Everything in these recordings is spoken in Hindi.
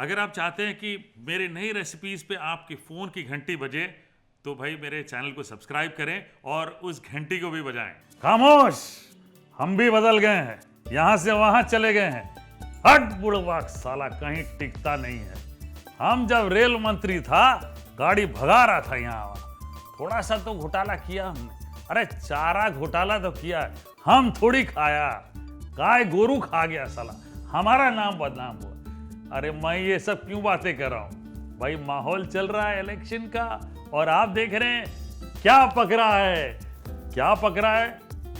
अगर आप चाहते हैं कि मेरे नई रेसिपीज़ पे आपकी फ़ोन की घंटी बजे तो भाई मेरे चैनल को सब्सक्राइब करें और उस घंटी को भी बजाएं। खामोश, हम भी बदल गए हैं, यहाँ से वहाँ चले गए हैं। हट बुड़वाक साला, कहीं टिकता नहीं है। हम जब रेल मंत्री था गाड़ी भगा रहा था यहाँ, थोड़ा सा तो घोटाला किया हमने। अरे चारा घोटाला तो किया है, हम थोड़ी खाया, गाय गोरू खा गया साला, हमारा नाम बदनाम हुआ। अरे मैं ये सब क्यों बातें कर रहा हूँ भाई, माहौल चल रहा है इलेक्शन का और आप देख रहे हैं क्या पक रहा है। क्या पक रहा है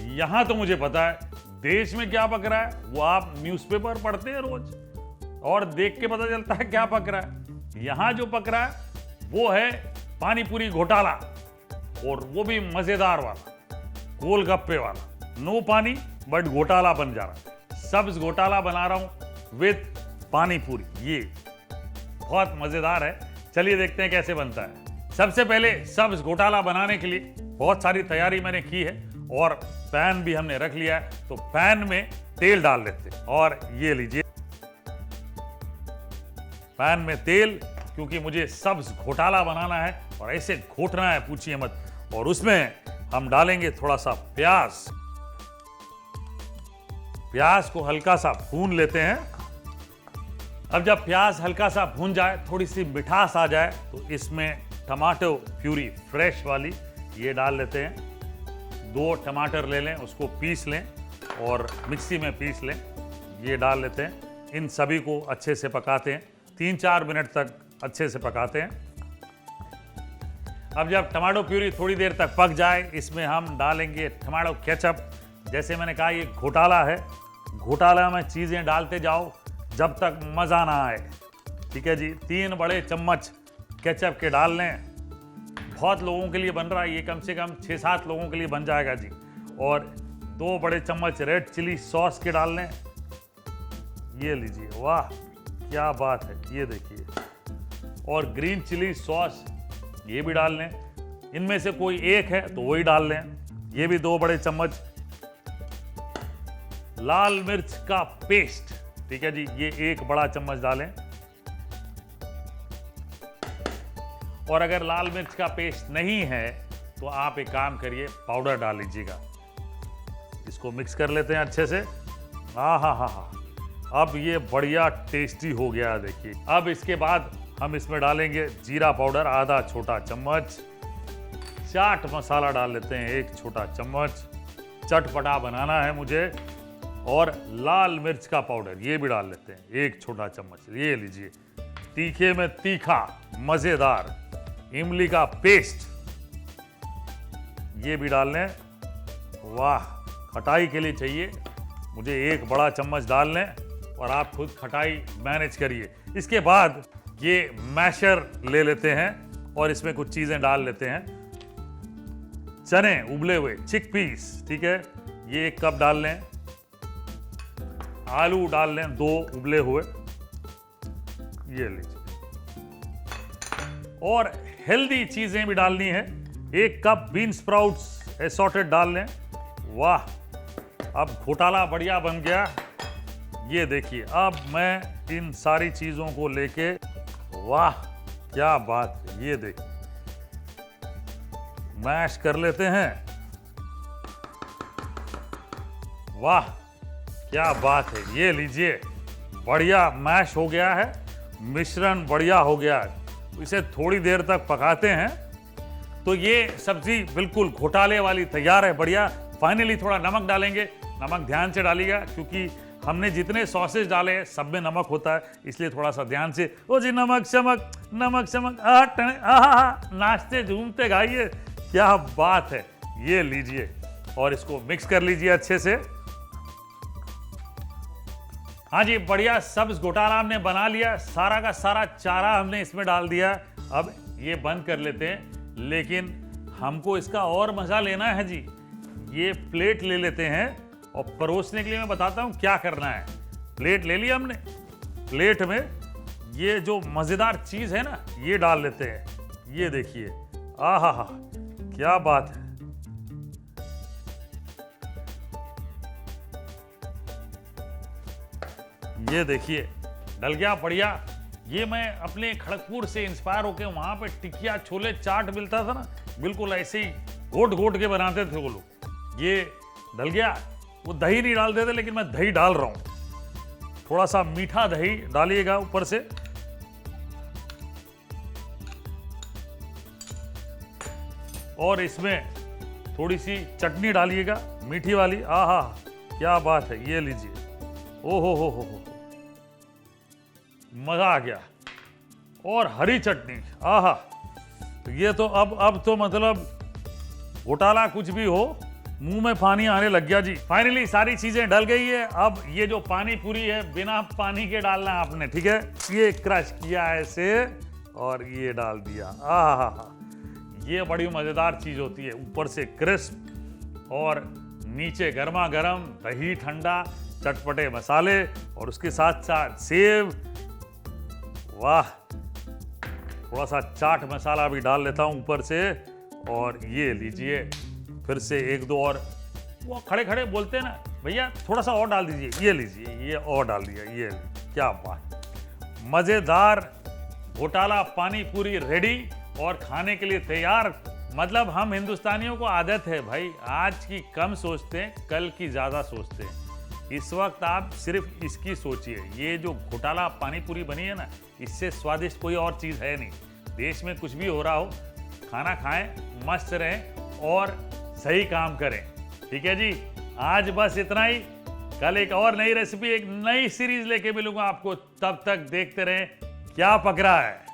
यहाँ तो मुझे पता है, देश में क्या पक रहा है वो आप न्यूज़पेपर पढ़ते हैं रोज और देख के पता चलता है क्या पक रहा है। यहाँ जो पक रहा है वो है पानी पूरी घोटाला, और वो भी मजेदार वाला, गोलगप्पे वाला। नो पानी बट घोटाला बन जा रहा है। सब्ज घोटाला बना रहा हूं विद पानी पूरी, ये बहुत मजेदार है। चलिए देखते हैं कैसे बनता है। सबसे पहले सब्ज घोटाला बनाने के लिए बहुत सारी तैयारी मैंने की है और पैन भी हमने रख लिया है। तो पैन में तेल डाल लेते हैं और ये लीजिए पैन में तेल, क्योंकि मुझे सब्ज घोटाला बनाना है और ऐसे घोटना है पूछिए मत। और उसमें हम डालेंगे थोड़ा सा प्याज। प्याज को हल्का सा भून लेते हैं। अब जब प्याज हल्का सा भून जाए, थोड़ी सी मिठास आ जाए, तो इसमें टमाटो प्यूरी फ्रेश वाली ये डाल लेते हैं। 2 टमाटर ले लें, उसको पीस लें और मिक्सी में पीस लें, ये डाल लेते हैं। इन सभी को अच्छे से पकाते हैं, 3-4 मिनट तक अच्छे से पकाते हैं। अब जब टमाटो प्यूरी थोड़ी देर तक पक जाए, इसमें हम डालेंगे टमाटो केचप। जैसे मैंने कहा ये घोटाला है, घोटाला में चीज़ें डालते जाओ जब तक मज़ा ना आए। ठीक है जी, 3 बड़े चम्मच केचप के डाल लें। बहुत लोगों के लिए बन रहा है ये, कम से कम 6-7 लोगों के लिए बन जाएगा जी। और 2 बड़े चम्मच रेड चिली सॉस के डाल लें। ये लीजिए, वाह क्या बात है, ये देखिए। और ग्रीन चिली सॉस ये भी डाल लें। इनमें से कोई एक है तो वही डाल लें। ये भी 2 बड़े चम्मच। लाल मिर्च का पेस्ट, ठीक है जी, ये 1 बड़ा चम्मच डालें। और अगर लाल मिर्च का पेस्ट नहीं है तो आप एक काम करिए, पाउडर डाल लीजिएगा। इसको मिक्स कर लेते हैं अच्छे से। हा, अब ये बढ़िया टेस्टी हो गया देखिए। अब इसके बाद हम इसमें डालेंगे जीरा पाउडर आधा छोटा चम्मच। चाट मसाला डाल लेते हैं 1 छोटा चम्मच, चटपटा बनाना है मुझे। और लाल मिर्च का पाउडर ये भी डाल लेते हैं 1 छोटा चम्मच। ये लीजिए, तीखे में तीखा मजेदार इमली का पेस्ट ये भी डाल लें। वाह, खटाई के लिए चाहिए मुझे 1 बड़ा चम्मच डाल लें और आप खुद खटाई मैनेज करिए। इसके बाद ये मैशर ले लेते हैं और इसमें कुछ चीज़ें डाल लेते हैं। चने उबले हुए, चिकपीस, ठीक है, ये 1 कप डाल लें। आलू डाल लें 2 उबले हुए, ये लीजिए। और हेल्दी चीज़ें भी डालनी है, 1 कप बीन स्प्राउट्स एसॉर्टेड डाल लें। वाह, अब घोटाला बढ़िया बन गया। ये देखिए, अब मैं इन सारी चीज़ों को लेके, वाह क्या बात है, ये देखिए मैश कर लेते हैं। वाह क्या बात है, ये लीजिए, बढ़िया मैश हो गया है, मिश्रण बढ़िया हो गया है। इसे थोड़ी देर तक पकाते हैं तो ये सब्जी बिल्कुल घोटाले वाली तैयार है, बढ़िया। फाइनली थोड़ा नमक डालेंगे, नमक ध्यान से डालिएगा क्योंकि हमने जितने सॉसेज डाले हैं सब में नमक होता है, इसलिए थोड़ा सा ध्यान से। ओ जी, नमक चमक, नमक चमक, नाचते झूमते गाइए, क्या बात है। ये लीजिए और इसको मिक्स कर लीजिए अच्छे से। हाँ जी, बढ़िया सब्ज घोटाला हमने बना लिया, सारा का सारा चारा हमने इसमें डाल दिया। अब ये बंद कर लेते हैं, लेकिन हमको इसका और मजा लेना है जी। ये प्लेट ले लेते हैं और परोसने के लिए मैं बताता हूँ क्या करना है। प्लेट ले लिया हमने, प्लेट में ये जो मजेदार चीज है ना ये डाल लेते हैं। ये देखिए, आहा हा, क्या बात है। ये देखिए डल गया बढ़िया। ये मैं अपने खड़गपुर से इंस्पायर होके वहां पे टिकिया छोले चाट मिलता था ना, बिल्कुल ऐसे ही घोट घोट के बनाते थे वो लोग। ये डल गया, वो दही नहीं डालते थे लेकिन मैं दही डाल रहा हूं, थोड़ा सा मीठा दही डालिएगा ऊपर से। और इसमें थोड़ी सी चटनी डालिएगा मीठी वाली। आहा क्या बात है, ये लीजिए। ओ हो, मजा आ गया। और हरी चटनी, आहा, ये तो अब तो मतलब घोटाला कुछ भी हो, मुंह में पानी आने लग गया जी। फाइनली सारी चीजें डल गई है। अब ये जो पानी पूरी है बिना पानी के डालना है आपने, ठीक है। ये क्रश किया ऐसे और ये डाल दिया। आहा, ये बड़ी मजेदार चीज होती है। ऊपर से क्रिस्प और नीचे गर्मा गर्म दही ठंडा, चटपटे मसाले और उसके साथ साथ सेव। वाह, थोड़ा सा चाट मसाला भी डाल लेता हूं ऊपर से। और ये लीजिए फिर से एक दो और, वो खड़े खड़े बोलते हैं ना भैया थोड़ा सा और डाल दीजिए, ये लीजिए, ये और डाल दिया। ये क्या बात, मजेदार घोटाला पानी पूरी रेडी और खाने के लिए तैयार। मतलब हम हिंदुस्तानियों को आदत है भाई, आज की कम सोचते हैं, कल की ज्यादा सोचते हैं। इस वक्त आप सिर्फ इसकी सोचिए, ये जो घोटाला पानी पूरी बनी है ना, इससे स्वादिष्ट कोई और चीज है नहीं। देश में कुछ भी हो रहा हो, खाना खाएं, मस्त रहें और सही काम करें। ठीक है जी, आज बस इतना ही। कल एक और नई रेसिपी, एक नई सीरीज लेके मिलूंगा आपको। तब तक देखते रहें क्या पक रहा है।